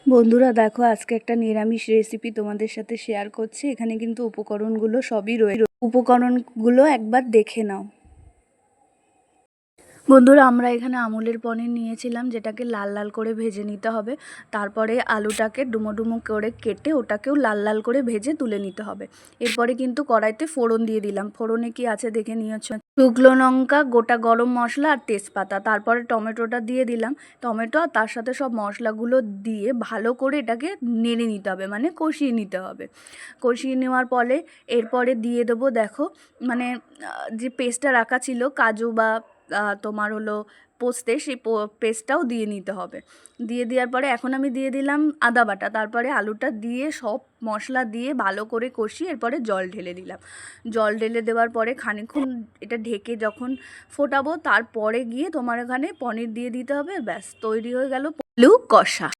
বন্ধুরা দেখো, আজকে একটা নিরামিষ রেসিপি তোমাদের সাথে শেয়ার করছি। এখানে কিন্তু উপকরণগুলো সবই রয়েছে, উপকরণগুলো একবার দেখে নাও। বন্ধুরা, আমরা এখানে আমুলের পনির নিয়েছিলাম, যেটাকে লাল লাল করে ভেজে নিতে হবে। তারপরে আলুটাকে ডুমো ডুমো করে কেটে ওটাকেও লাল লাল করে ভেজে তুলে নিতে হবে। এরপরে কিন্তু কড়াইতে ফোড়ন দিয়ে দিলাম। ফোড়নে কি আছে দেখে নিয়েছো, শুকনো লঙ্কা, গোটা গরম মশলা আর তেজপাতা। তারপরে টমেটোটা দিয়ে দিলাম। টমেটো আর তার সাথে সব মশলাগুলো দিয়ে ভালো করে এটাকে নেড়ে নিতে হবে, মানে কষিয়ে নিতে হবে। কষিয়ে নেওয়ার পরে এরপরে দিয়ে দেবো, দেখো মানে যে পেস্টটা রাখা ছিল কাজু বা তোমার হলো পোস্তে, সেই পেস্টটাও দিয়ে নিতে হবে। দিয়ে দেওয়ার পরে এখন আমি দিয়ে দিলাম আদা বাটা। তারপরে আলুটা দিয়ে সব মশলা দিয়ে ভালো করে কষিয়ে এরপরে জল ঢেলে দিলাম। জল ঢেলে দেওয়ার পরে খানিকক্ষণ এটা ঢেকে যখন ফোটাবো, তারপরে গিয়ে তোমার এখানে পনির দিয়ে দিতে হবে। ব্যাস তৈরি হয়ে গেল আলু কষা।